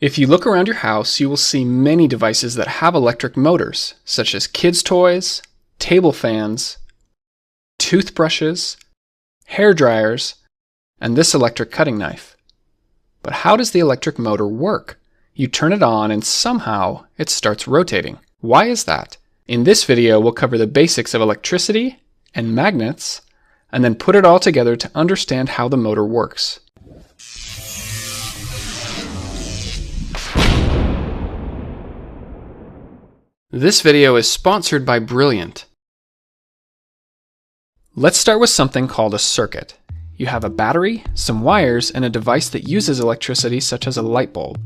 If you look around your house, you will see many devices that have electric motors, such as kids' toys, table fans, toothbrushes, hair dryers, and this electric cutting knife. But how does the electric motor work? You turn it on and somehow it starts rotating. Why is that? In this video, we'll cover the basics of electricity and magnets, and then put it all together to understand how the motor works. This video is sponsored by Brilliant. Let's start with something called a circuit. You have a battery, some wires, and a device that uses electricity such as a light bulb.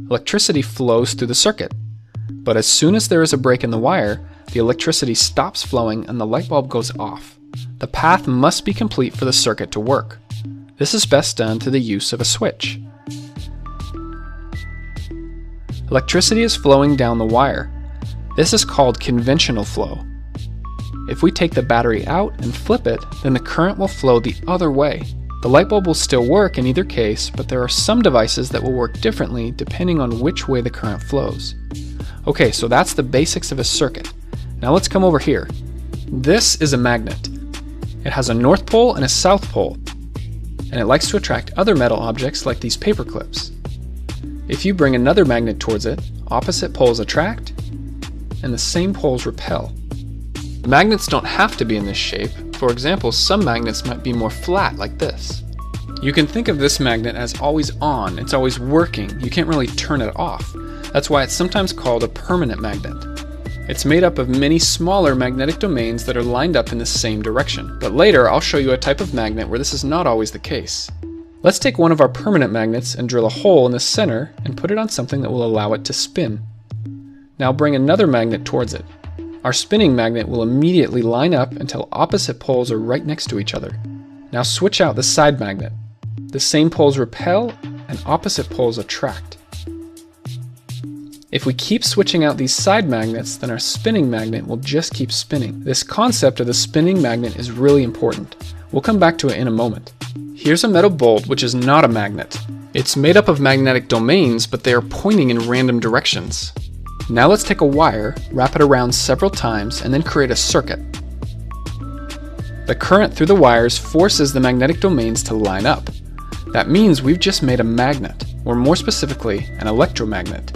Electricity flows through the circuit. But as soon as there is a break in the wire, the electricity stops flowing and the light bulb goes off. The path must be complete for the circuit to work. This is best done through the use of a switch. Electricity is flowing down the wire. This is called conventional flow. If we take the battery out and flip it, then the current will flow the other way. The light bulb will still work in either case, but there are some devices that will work differently depending on which way the current flows. Okay, so that's the basics of a circuit. Now let's come over here. This is a magnet. It has a north pole and a south pole, and it likes to attract other metal objects like these paper clips. If you bring another magnet towards it, opposite poles attract, and the same poles repel. Magnets don't have to be in this shape. For example, some magnets might be more flat like this. You can think of this magnet as always on, it's always working, you can't really turn it off. That's why it's sometimes called a permanent magnet. It's made up of many smaller magnetic domains that are lined up in the same direction. But later I'll show you a type of magnet where this is not always the case. Let's take one of our permanent magnets and drill a hole in the center and put it on something that will allow it to spin. Now bring another magnet towards it. Our spinning magnet will immediately line up until opposite poles are right next to each other. Now switch out the side magnet. The same poles repel and opposite poles attract. If we keep switching out these side magnets, then our spinning magnet will just keep spinning. This concept of the spinning magnet is really important. We'll come back to it in a moment. Here's a metal bolt which is not a magnet. It's made up of magnetic domains, but they are pointing in random directions. Now let's take a wire, wrap it around several times, and then create a circuit. The current through the wires forces the magnetic domains to line up. That means we've just made a magnet, or more specifically, an electromagnet.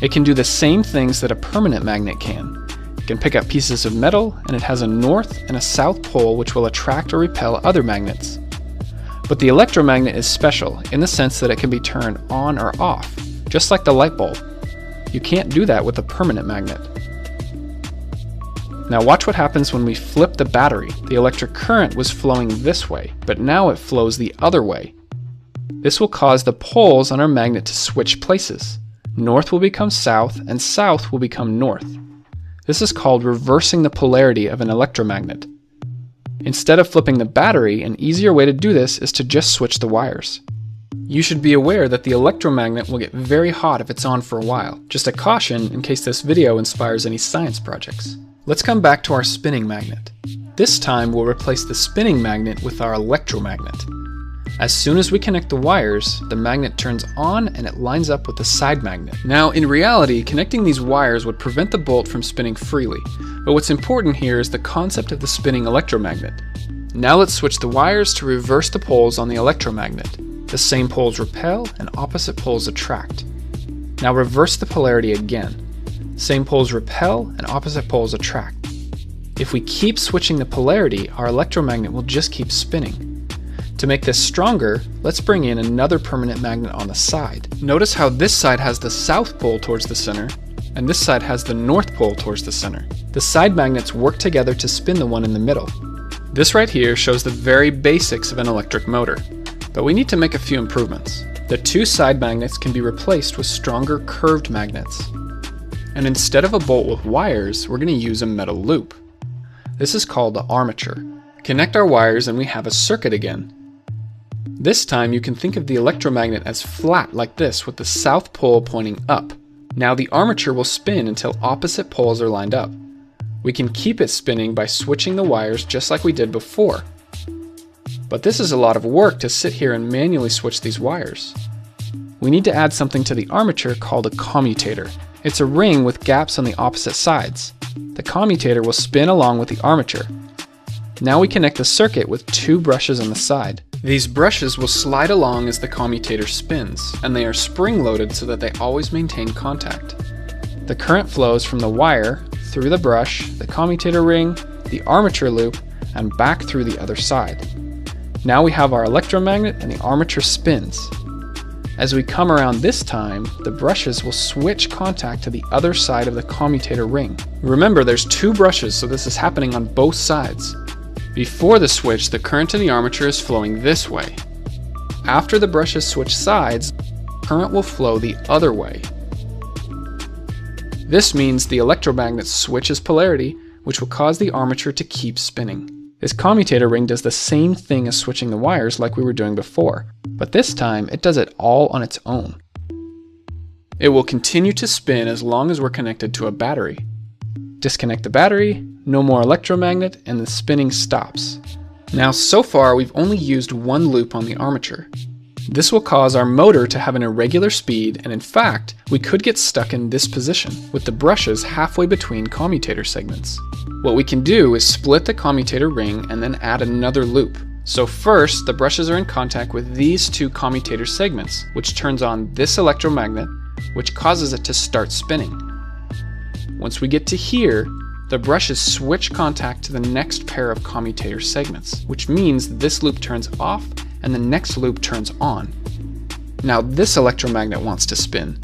It can do the same things that a permanent magnet can. It can pick up pieces of metal, and it has a north and a south pole which will attract or repel other magnets. But the electromagnet is special in the sense that it can be turned on or off, just like the light bulb. You can't do that with a permanent magnet. Now watch what happens when we flip the battery. The electric current was flowing this way, but now it flows the other way. This will cause the poles on our magnet to switch places. North will become south, and south will become north. This is called reversing the polarity of an electromagnet. Instead of flipping the battery, an easier way to do this is to just switch the wires. You should be aware that the electromagnet will get very hot if it's on for a while. Just a caution in case this video inspires any science projects. Let's come back to our spinning magnet. This time we'll replace the spinning magnet with our electromagnet. As soon as we connect the wires, the magnet turns on and it lines up with the side magnet. Now in reality, connecting these wires would prevent the bolt from spinning freely, but what's important here is the concept of the spinning electromagnet. Now let's switch the wires to reverse the poles on the electromagnet. The same poles repel and opposite poles attract. Now reverse the polarity again. Same poles repel and opposite poles attract. If we keep switching the polarity, our electromagnet will just keep spinning. To make this stronger, let's bring in another permanent magnet on the side. Notice how this side has the south pole towards the center, and this side has the north pole towards the center. The side magnets work together to spin the one in the middle. This right here shows the very basics of an electric motor. But we need to make a few improvements. The two side magnets can be replaced with stronger curved magnets. And instead of a bolt with wires, we're going to use a metal loop. This is called the armature. Connect our wires and we have a circuit again. This time you can think of the electromagnet as flat like this with the south pole pointing up. Now the armature will spin until opposite poles are lined up. We can keep it spinning by switching the wires just like we did before. But this is a lot of work to sit here and manually switch these wires. we need to add something to the armature called a commutator. It's a ring with gaps on the opposite sides. The commutator will spin along with the armature. Now we connect the circuit with two brushes on the side. These brushes will slide along as the commutator spins, and they are spring-loaded so that they always maintain contact. The current flows from the wire, through the brush, the commutator ring, the armature loop, and back through the other side. Now we have our electromagnet and the armature spins. As we come around this time, the brushes will switch contact to the other side of the commutator ring. Remember, there's two brushes, so this is happening on both sides. Before the switch, the current in the armature is flowing this way. After the brushes switch sides, current will flow the other way. This means the electromagnet switches polarity, which will cause the armature to keep spinning. This commutator ring does the same thing as switching the wires like we were doing before, but this time it does it all on its own. It will continue to spin as long as we're connected to a battery. Disconnect the battery, no more electromagnet, and the spinning stops. Now so far we've only used one loop on the armature. This will cause our motor to have an irregular speed, and in fact, we could get stuck in this position, with the brushes halfway between commutator segments. What we can do is split the commutator ring and then add another loop. So first, the brushes are in contact with these two commutator segments, which turns on this electromagnet, which causes it to start spinning. Once we get to here, the brushes switch contact to the next pair of commutator segments, which means this loop turns off and the next loop turns on. Now this electromagnet wants to spin.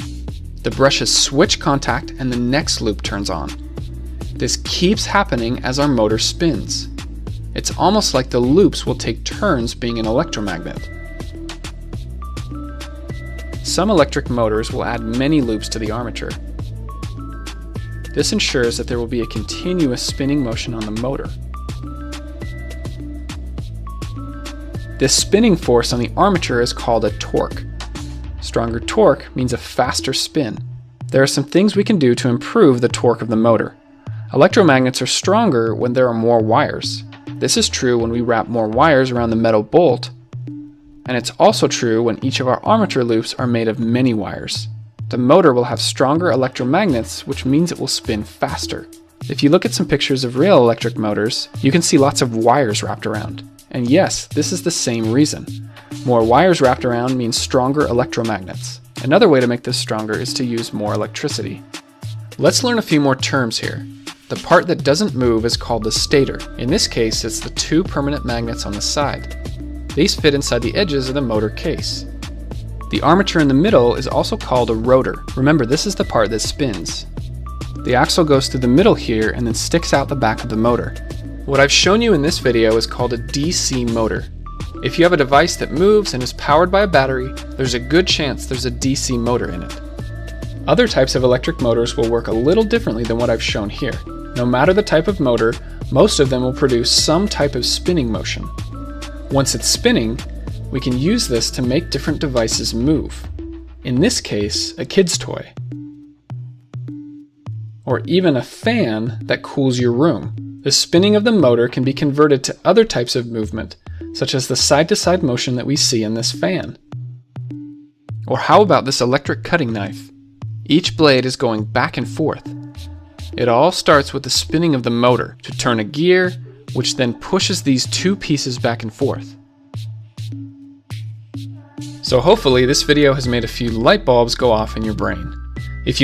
The brushes switch contact and the next loop turns on. This keeps happening as our motor spins. It's almost like the loops will take turns being an electromagnet. Some electric motors will add many loops to the armature. This ensures that there will be a continuous spinning motion on the motor. This spinning force on the armature is called a torque. Stronger torque means a faster spin. There are some things we can do to improve the torque of the motor. Electromagnets are stronger when there are more wires. This is true when we wrap more wires around the metal bolt, and it's also true when each of our armature loops are made of many wires. The motor will have stronger electromagnets, which means it will spin faster. If you look at some pictures of real electric motors, you can see lots of wires wrapped around. And yes, this is the same reason. More wires wrapped around means stronger electromagnets. Another way to make this stronger is to use more electricity. Let's learn a few more terms here. The part that doesn't move is called the stator. In this case, it's the two permanent magnets on the side. These fit inside the edges of the motor case. The armature in the middle is also called a rotor. Remember, this is the part that spins. The axle goes through the middle here and then sticks out the back of the motor. What I've shown you in this video is called a DC motor. If you have a device that moves and is powered by a battery, there's a good chance there's a DC motor in it. Other types of electric motors will work a little differently than what I've shown here. No matter the type of motor, most of them will produce some type of spinning motion. Once it's spinning, we can use this to make different devices move. In this case, a kid's toy. Or even a fan that cools your room. The spinning of the motor can be converted to other types of movement, such as the side-to-side motion that we see in this fan. Or how about this electric cutting knife? Each blade is going back and forth. It all starts with the spinning of the motor to turn a gear, which then pushes these two pieces back and forth. So hopefully this video has made a few light bulbs go off in your brain.